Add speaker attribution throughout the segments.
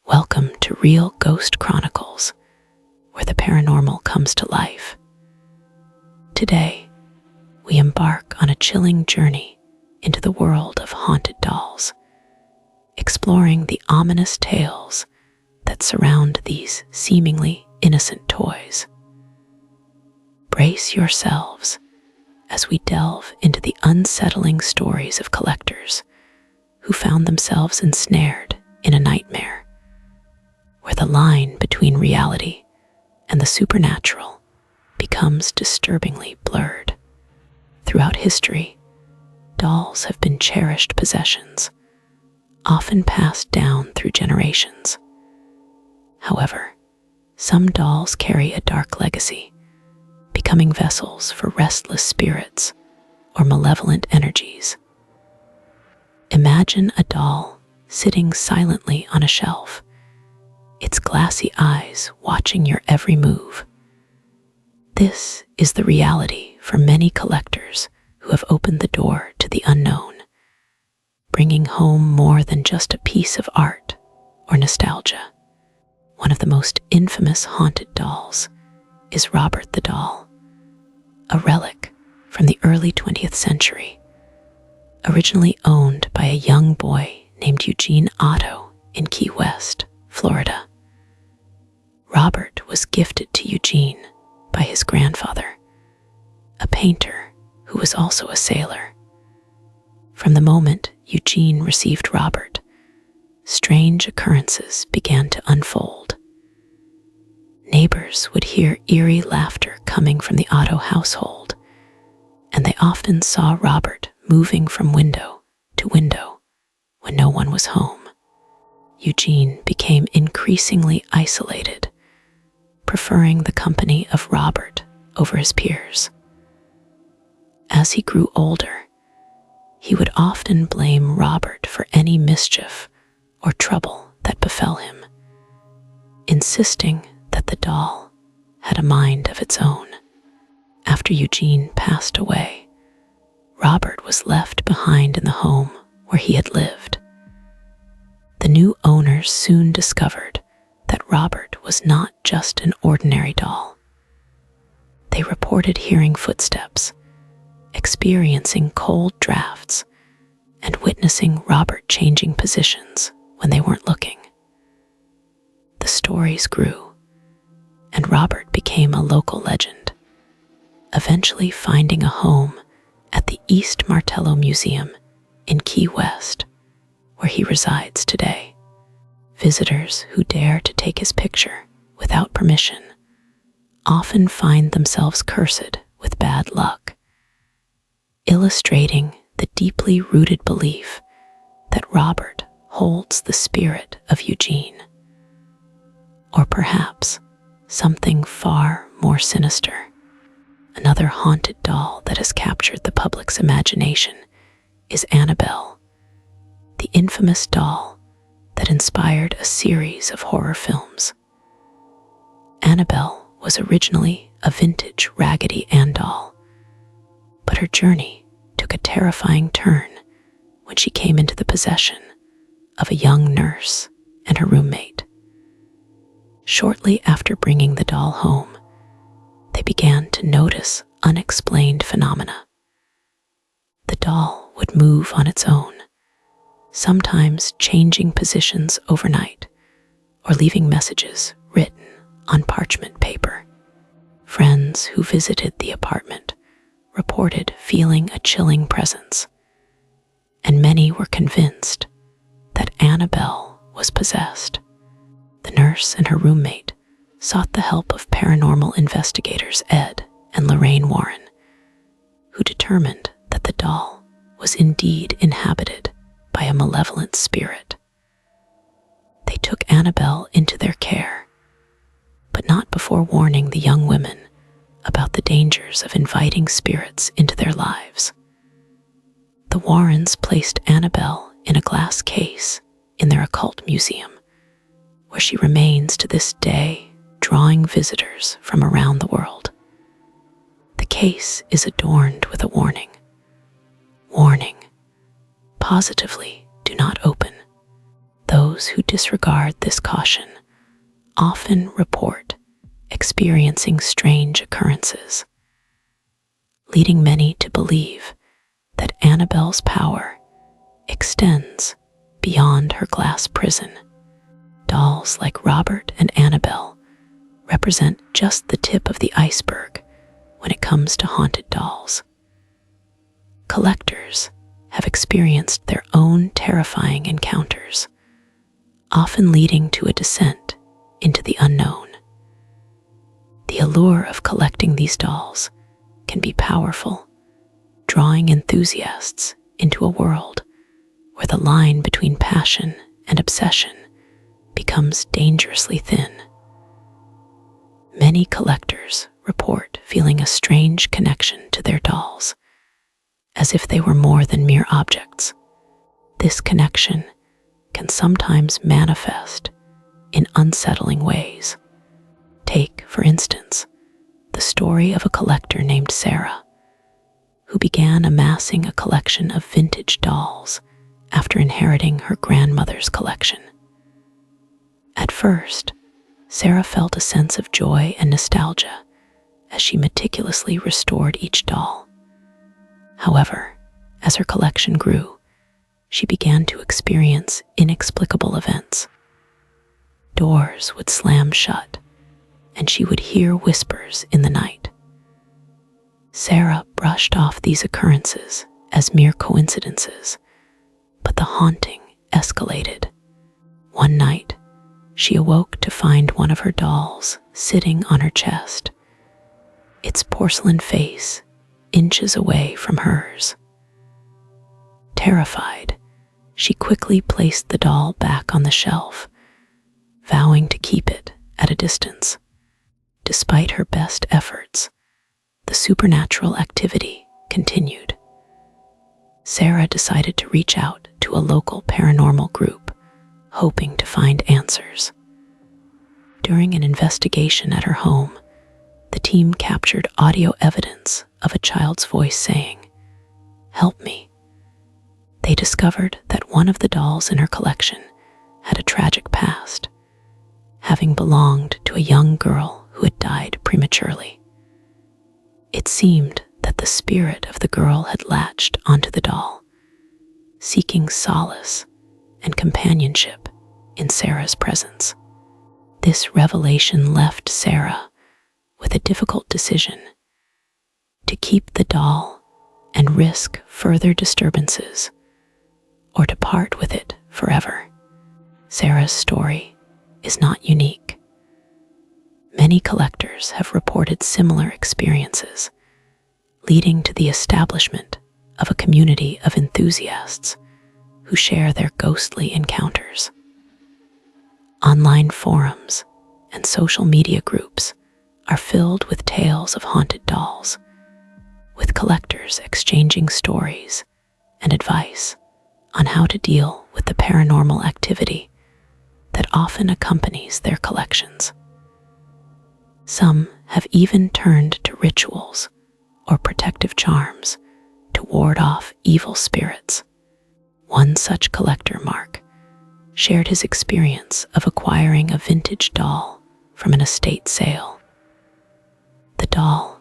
Speaker 1: Welcome to Real Ghost Chronicles, where the paranormal comes to life. Today, we embark on a chilling journey into the world of haunted dolls, exploring the ominous tales that surround these seemingly innocent toys. Brace yourselves as we delve into the unsettling stories of collectors who found themselves ensnared in a nightmare, where the line between reality and the supernatural becomes disturbingly blurred. Throughout history, dolls have been cherished possessions, often passed down through generations. However, some dolls carry a dark legacy, becoming vessels for restless spirits or malevolent energies. Imagine a doll sitting silently on a shelf, its glassy eyes watching your every move. This is the reality for many collectors who have opened the door to the unknown, bringing home more than just a piece of art or nostalgia. One of the most infamous haunted dolls is Robert the Doll, a relic from the early 20th century, originally owned by a young boy named Eugene Otto in Key West, Florida. Robert was gifted to Eugene by his grandfather, a painter who was also a sailor. From the moment Eugene received Robert, strange occurrences began to unfold. Neighbors would hear eerie laughter coming from the Otto household, and they often saw Robert moving from window to window when no one was home. Eugene became increasingly isolated, preferring the company of Robert over his peers. As he grew older, he would often blame Robert for any mischief or trouble that befell him, insisting that the doll had a mind of its own. After Eugene passed away, Robert was left behind in the home where he had lived. The new owners soon discovered that Robert was not just an ordinary doll. They reported hearing footsteps, experiencing cold drafts, and witnessing Robert changing positions when they weren't looking. The stories grew, and Robert became a local legend, eventually finding a home at the East Martello Museum in Key West, where he resides today. Visitors who dare to take his picture without permission often find themselves cursed with bad luck, illustrating the deeply rooted belief that Robert holds the spirit of Eugene. Or perhaps something far more sinister. Another haunted doll that has captured the public's imagination is Annabelle, the infamous doll that inspired a series of horror films. Annabelle was originally a vintage Raggedy Ann doll, but her journey took a terrifying turn when she came into the possession of a young nurse and her roommate. Shortly after bringing the doll home, they began to notice unexplained phenomena. The doll would move on its own, sometimes changing positions overnight or leaving messages written on parchment paper. Friends who visited the apartment reported feeling a chilling presence, and many were convinced that Annabelle was possessed. The nurse and her roommate sought the help of paranormal investigators Ed and Lorraine Warren, who determined that the doll was indeed inhabited by a malevolent spirit. They took Annabelle into their care, but not before warning the young women about the dangers of inviting spirits into their lives. The Warrens placed Annabelle in a glass case in their occult museum, where she remains to this day, drawing visitors from around the world. The case is adorned with a warning. Warning: positively do not open. Those those who disregard this caution often report experiencing strange occurrences, leading many to believe that Annabelle's power extends beyond her glass prison. Dolls like Robert and Annabelle represent just the tip of the iceberg when it comes to haunted dolls. Collectors have experienced their own terrifying encounters, often leading to a descent into the unknown. The allure of collecting these dolls can be powerful, drawing enthusiasts into a world where the line between passion and obsession becomes dangerously thin. Many collectors report feeling a strange connection to their dolls, as if they were more than mere objects. This connection can sometimes manifest in unsettling ways. Take, for instance, the story of a collector named Sarah, who began amassing a collection of vintage dolls after inheriting her grandmother's collection. At first, Sarah felt a sense of joy and nostalgia as she meticulously restored each doll. However, as her collection grew, she began to experience inexplicable events. Doors would slam shut, and she would hear whispers in the night. Sarah brushed off these occurrences as mere coincidences, but the haunting escalated. One night, she awoke to find one of her dolls sitting on her chest, its porcelain face inches away from hers. Terrified, she quickly placed the doll back on the shelf, vowing to keep it at a distance. Despite her best efforts, the supernatural activity continued. Sarah decided to reach out to a local paranormal group, hoping to find answers. During an investigation at her home, the team captured audio evidence of a child's voice saying, "Help me." They discovered that one of the dolls in her collection had a tragic past, having belonged to a young girl who had died prematurely. It seemed that the spirit of the girl had latched onto the doll, seeking solace and companionship in Sarah's presence. This revelation left Sarah with a difficult decision: to keep the doll and risk further disturbances, or to part with it forever. Sarah's story is not unique. Many collectors have reported similar experiences, leading to the establishment of a community of enthusiasts who share their ghostly encounters. Online forums and social media groups are filled with tales of haunted dolls, with collectors exchanging stories and advice on how to deal with the paranormal activity that often accompanies their collections. Some have even turned to rituals or protective charms to ward off evil spirits. One such collector, Mark, shared his experience of acquiring a vintage doll from an estate sale. The doll,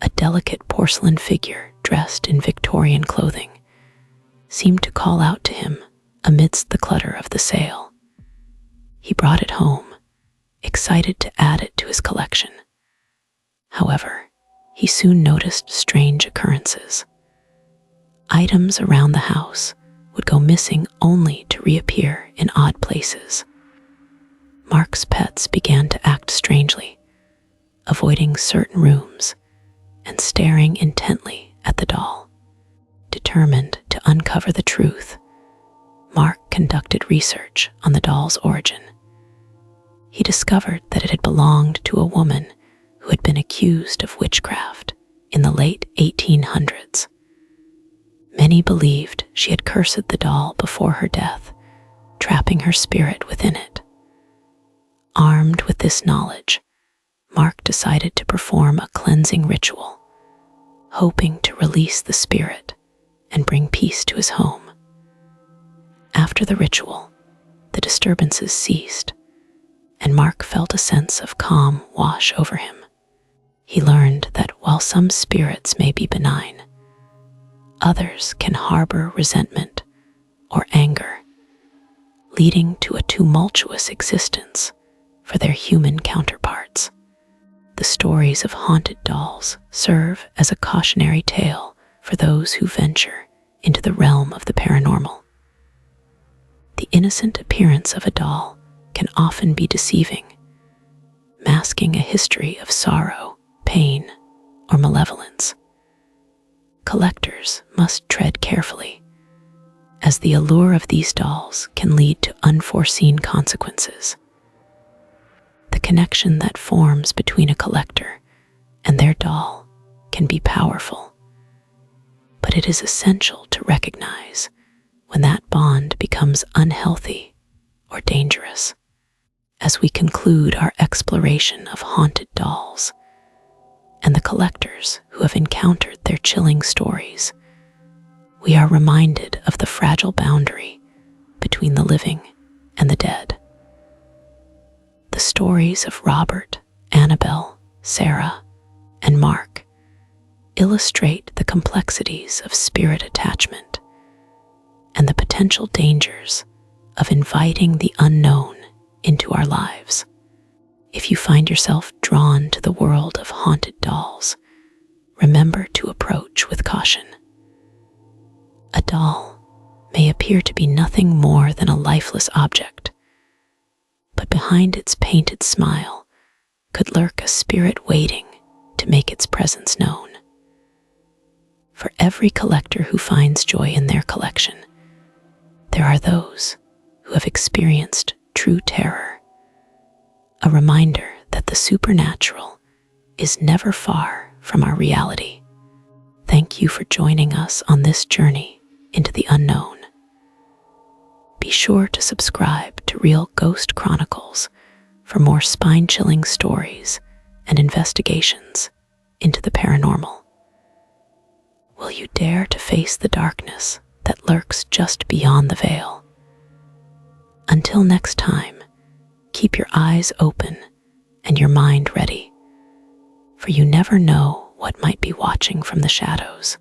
Speaker 1: a delicate porcelain figure dressed in Victorian clothing, seemed to call out to him amidst the clutter of the sale. He brought it home, excited to add it to his collection. However, he soon noticed strange occurrences. Items around the house would go missing only to reappear in odd places. Mark's pets began to act strangely, avoiding certain rooms and staring intently at the doll. Determined to uncover the truth, Mark conducted research on the doll's origin. He discovered that it had belonged to a woman who had been accused of witchcraft in the late 1800s. Many believed she had cursed the doll before her death, trapping her spirit within it. Armed with this knowledge, Mark decided to perform a cleansing ritual, hoping to release the spirit and bring peace to his home. After the ritual, the the disturbances ceased, and Mark felt a sense of calm wash over him. He learned that while some spirits may be benign, others can harbor resentment or anger, leading to a tumultuous existence for their human counterparts. The stories of haunted dolls serve as a cautionary tale for those who venture into the realm of the paranormal. The innocent appearance of a doll can often be deceiving, masking a history of sorrow, pain, or malevolence. Collectors must tread carefully, as the allure of these dolls can lead to unforeseen consequences. The connection that forms between a collector and their doll can be powerful, but it is essential to recognize when that bond becomes unhealthy or dangerous. As we conclude our exploration of haunted dolls and the collectors who have encountered their chilling stories, we are reminded of the fragile boundary between the living and the dead. The stories of Robert, Annabelle, Sarah, and Mark illustrate the complexities of spirit attachment and the potential dangers of inviting the unknown into our lives. If you find yourself drawn to the world of haunted dolls, remember to approach with caution. A doll may appear to be nothing more than a lifeless object, but behind its painted smile could lurk a spirit waiting to make its presence known. For every collector who finds joy in their collection, there are those who have experienced true terror, a reminder that the supernatural is never far from our reality. Thank you for joining us on this journey into the unknown. Be sure to subscribe to Real Ghost Chronicles for more spine-chilling stories and investigations into the paranormal. Will you dare to face the darkness that lurks just beyond the veil? Until next time, keep your eyes open and your mind ready, for you never know what might be watching from the shadows.